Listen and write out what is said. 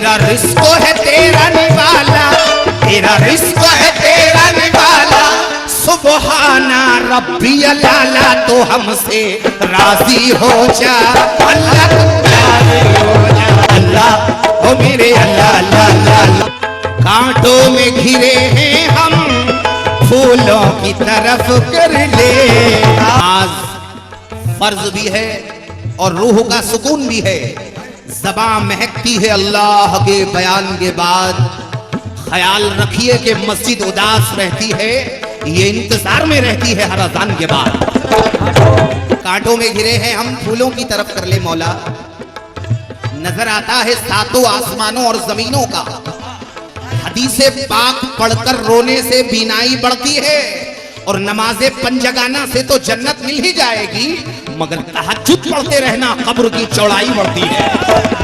तेरा रिस्क है तेरा निवाला, तेरा रिस्क है तेरा निवाला, सुबहाना रब्बी लाला, तो हमसे राजी हो जा अल्लाह, तू राजी हो जा अल्लाह, ओ मेरे अल्लाह अल्लाह अल्लाह। कांटों में घिरे हैं हम, फूलों की तरफ कर ले। आज फर्ज भी है और रूह का सुकून भी है। ज़बां महकती है अल्लाह के बयान के बाद। ख्याल रखिए कि मस्जिद उदास रहती है, ये इंतजार में रहती है हर अज़ान के बाद। कांटों में घिरे हैं हम, फूलों की तरफ कर ले मौला। नजर आता है सातों आसमानों और जमीनों का। हदीसे पाक पढ़कर रोने से बीनाई बढ़ती है, और नमाज़े पंजगाना से तो जन्नत मिल ही जाएगी, मगर तहज्जुद पढ़ते रहना कब्र की चौड़ाई बढ़ती है।